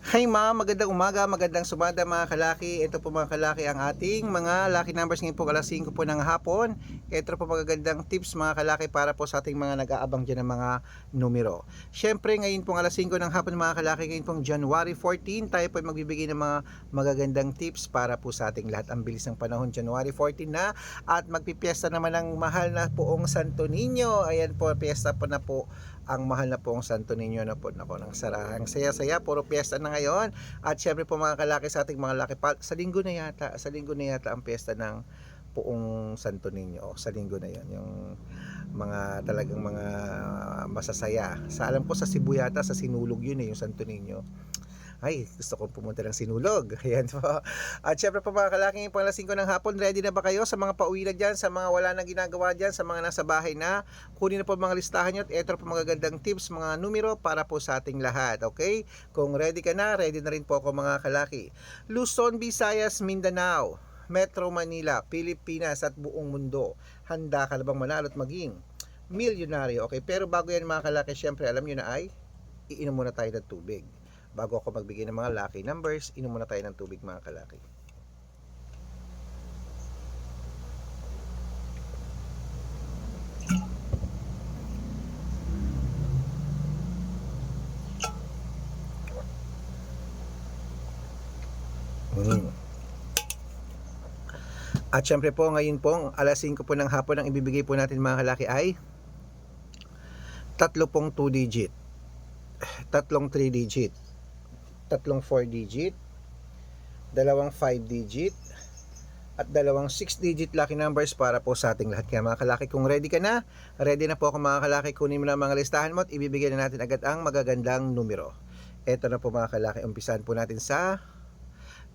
Hi ma'am, magandang umaga, magandang sumada mga kalaki. Ito po mga kalaki ang ating mga lucky numbers ngayon po alas 5 po ng hapon. Ito po magagandang tips mga kalaki para po sa ating mga nag-aabang dyan ng mga numero. Siyempre ngayon po alas 5 ng hapon mga kalaki, ngayon pong January 14, tayo po ay magbibigay ng mga magagandang tips para po sa ating lahat. Ang bilis ng panahon, January 14 na at magpipiesta naman ng mahal na poong Santo Niño. Ayan po, piesta po na po ang mahal na poong Santo Niño na po nako ng sarang saya-saya, puro piyesta na ngayon. At syempre po mga kalaki sa ating mga laki sa linggo na yata, ang piyesta ng poong Santo Niño. Sa linggo na 'yon, yung mga talagang mga masasaya. Sa alam ko sa Cebu yata, sa Sinulog yun yung Santo Niño. Ay, gusto kong pumunta ng Sinulog. Ayan po. At syempre po mga kalaking, pang alas 5 ng hapon, ready na ba kayo sa mga pauwi na dyan, sa mga wala na ginagawa dyan, sa mga nasa bahay na? Kunin na po mga listahan nyo at ito po magagandang tips, mga numero para po sa ating lahat. Okay? Kung ready ka na, ready na rin po ako mga kalaki. Luzon, Visayas, Mindanao, Metro Manila, Pilipinas at buong mundo. Handa ka na bang manalo at maging milyonaryo? Okay, pero bago yan mga kalaki, syempre alam nyo na ay iinom muna tayo ng tubig. Bago ako magbigay ng mga lucky numbers, inom muna tayo ng tubig mga kalaki. At syempre po ngayon po alas 5 po ng hapon, ang ibibigay po natin mga kalaki ay tatlo pong 2 digit, tatlong 3 digit, tatlong 4 digit, dalawang 5 digit, at dalawang 6 digit lucky numbers para po sa ating lahat. Kaya mga kalaki, kung ready ka na, ready na po ako mga kalaki. Kunin mo na mga listahan mo at ibibigay na natin agad ang magagandang numero. Ito na po mga kalaki, umpisahan po natin sa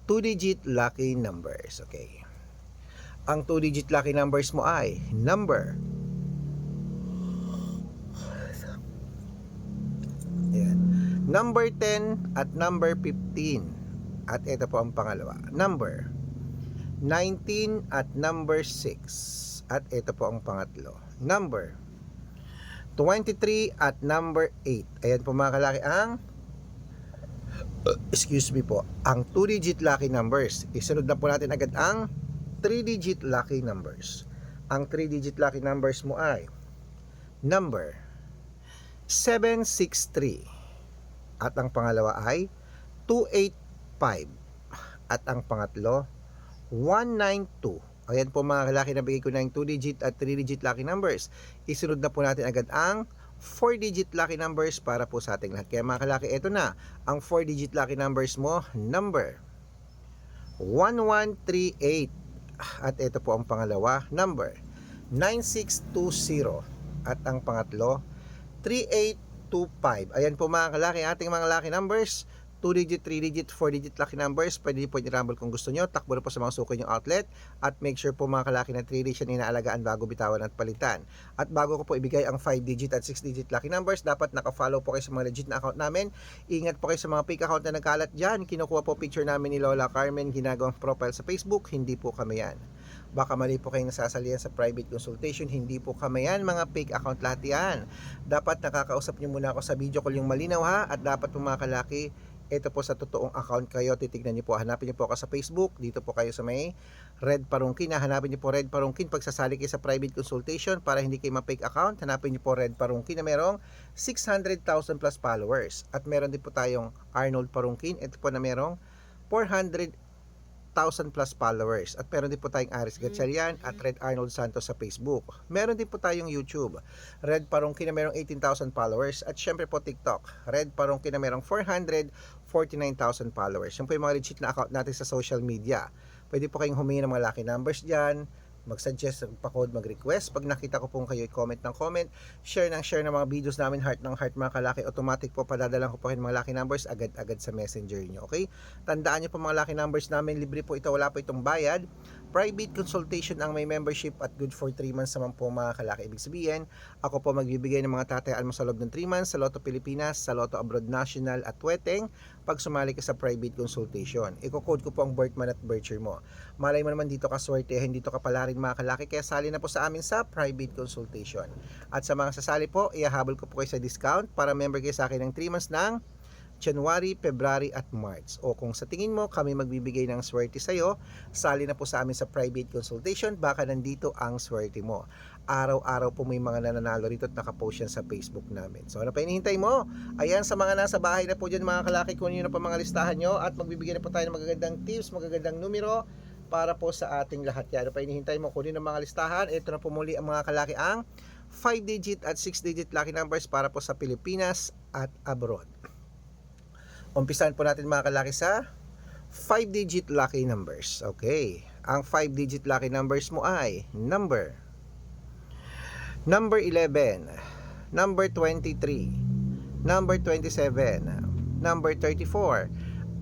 2 digit lucky numbers. Okay, ang 2 digit lucky numbers mo ay number, ayan, number 10 at number 15. At ito po ang pangalawa, number 19 at number 6. At ito po ang pangatlo, number 23 at number 8. Ayan po mga kalaki ang ang 2 digit lucky numbers. Isunod na po natin agad ang 3 digit lucky numbers. Ang 3 digit lucky numbers mo ay number 763. At ang pangalawa ay 285. At ang pangatlo 192. Ayan po mga kalaki, nabigay ko na yung 2 digit at 3 digit lucky numbers. Isunod na po natin agad ang 4 digit lucky numbers para po sa ating lahat. Kaya mga kalaki, ito na ang 4 digit lucky numbers mo, number 1138. At ito po ang pangalawa, number 9620. At ang pangatlo 3825. Ayan po mga kalaki, ating mga lucky numbers. 2 digit, 3 digit, 4 digit lucky numbers. Pwede po i-rumble kung gusto nyo. Takbo na po sa mga suki nyong outlet. At make sure po mga kalaki na 3 digit yan inaalagaan bago bitawan at palitan. At bago ko po ibigay ang 5 digit at 6 digit lucky numbers, dapat naka-follow po kayo sa mga legit na account namin. Ingat po kayo sa mga fake account na nagkalat dyan. Kinukuha po picture namin ni Lola Carmen, ginagawang profile sa Facebook. Hindi po kami yan. Baka mali po kayong nasasalihan sa private consultation. Hindi po kami yan, mga fake account lahat yan. Dapat nakakausap nyo muna ako sa video call yung malinaw ha. At dapat po mga kalaki, ito po sa totoong account kayo, titignan niyo po, hanapin niyo po ako sa Facebook, dito po kayo sa may Red Parungkin, hanapin niyo po Red Parungkin. Pagsasali kayo sa private consultation para hindi kayo ma-fake account, hanapin niyo po Red Parungkin na merong 600,000 plus followers. At meron din po tayong Arnold Parungkin, ito po na merong 400,000 plus followers. At meron din po tayong Aris Gatchalian at Red Arnold Santos sa Facebook. Meron din po tayong YouTube, Red Parungkin na merong 18,000 followers. At syempre po TikTok, Red Parungkin na merong 449,000 followers. Yan po yung mga legit na account natin sa social media. Pwede po kayong humingi ng mga lucky numbers dyan, mag-suggest, magpa-code, mag-request. Pag nakita ko pong kayo, i-comment ng comment, share ng mga videos namin, heart ng heart mga kalaki, automatic po padadalan ko po kayo ng mga lucky numbers agad-agad sa messenger nyo. Okay? Tandaan nyo po mga lucky numbers namin, libre po ito, wala po itong bayad. Private consultation ang may membership at good for 3 months naman po mga kalaki. Ibig sabihin, ako po magbibigay ng mga tatayaan mo sa loob ng 3 months sa Lotto Pilipinas, sa Lotto Abroad National at Weteng pag sumali ka sa private consultation. Iko-code ko po ang birth month at birth year mo. Malay mo naman dito ka swertehin, dito ka pala rin mga kalaki, kaya sali na po sa amin sa private consultation. At sa mga sasali po, ihahabol ko po kayo sa discount para member kayo sa akin ng 3 months ng January, February at March. O kung sa tingin mo kami magbibigay ng swerte sa'yo, sali na po sa amin sa private consultation, baka nandito ang swerte mo. Araw-araw po may mga nananalo rito at nakapost yan sa Facebook namin. So ano pa hinihintay mo? Ayan, sa mga nasa bahay na po dyan mga kalaki, kunin nyo na po mga listahan nyo at magbibigay na po tayo ng magagandang tips, magagandang numero para po sa ating lahat. Yan, ano pa hinihintay mo? Kunin ang mga listahan. Ito na po muli ang mga kalaki, ang 5-digit at 6-digit lucky numbers para po sa Pilipinas at abroad. Umpisahan po natin mga kalaki sa 5-digit lucky numbers. Okay, ang 5-digit lucky numbers mo ay number 11, number 23, number 27, number 34,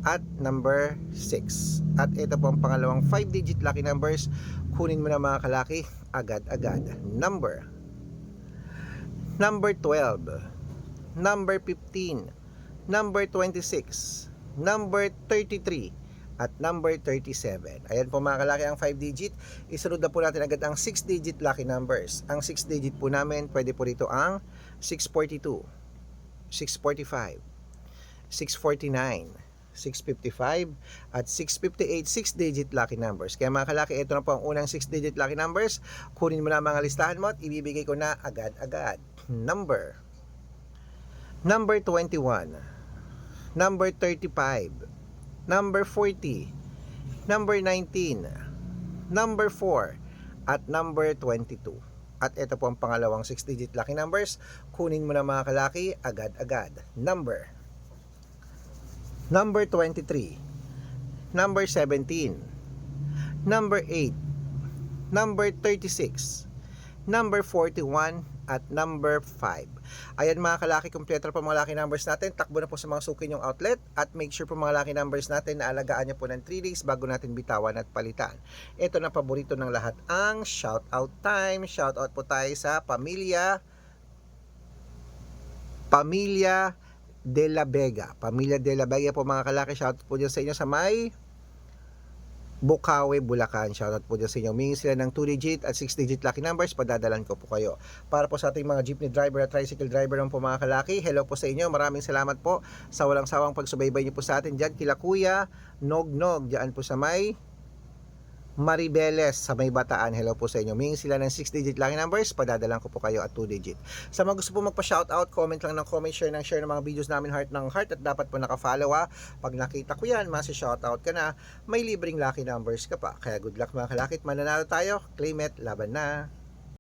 at number 6. At ito po ang pangalawang 5-digit lucky numbers. Kunin mo na mga kalaki agad-agad. Number 12, number 15, number 26, number 33, at number 37. Ayan po mga kalaki ang 5-digit. Isunod na po natin agad ang 6-digit lucky numbers. Ang 6-digit po namin, pwede po rito ang 642, 645, 649, 655, at 658 6-digit lucky numbers. Kaya mga kalaki, ito na po ang unang 6-digit lucky numbers. Kunin mo na mga listahan mo at ibibigay ko na agad-agad. Number 21, number 35, number 40, number 19, number 4, at number 22. At ito po ang pangalawang 6-digit lucky numbers. Kunin mo na mga kalaki agad-agad. Number 23, number 17, number 8, number 36, number 41, at number 5. Ayan mga kalaki, kompleto po mga lucky numbers natin. Takbo na po sa mga suki nyong outlet at make sure po mga lucky numbers natin na alagaan nyo po ng 3 days bago natin bitawan at palitan. Ito na paborito ng lahat, ang shout out time. Shout out po tayo sa Pamilya de la Vega. Pamilya de la Vega po mga kalaki. Shout out po dyan sa inyo sa may Bukawi, Bulacan. Shoutout po dyan sa inyo. Humingi sila ng 2-digit at 6-digit lucky numbers. Padadalan ko po kayo. Para po sa ating mga jeepney driver at tricycle driver ng po mga kalaki, hello po sa inyo. Maraming salamat po sa walang sawang pagsubaybay niyo po sa atin dyan. Kila Kuya Nognog, dyan po sa may Maribeles, sa may Bataan. Hello po sa inyo. Humingi sila ng 6-digit lucky numbers. Padadalan ko po kayo at 2-digit. Sa mga gusto po magpa-shoutout, comment lang ng comment, share ng mga videos namin, heart ng heart, at dapat po naka-follow ha. Pag nakita ko yan, masi-shoutout ka na, may libreng lucky numbers ka pa. Kaya good luck mga kalakit, mananalo tayo. Claim it, laban na.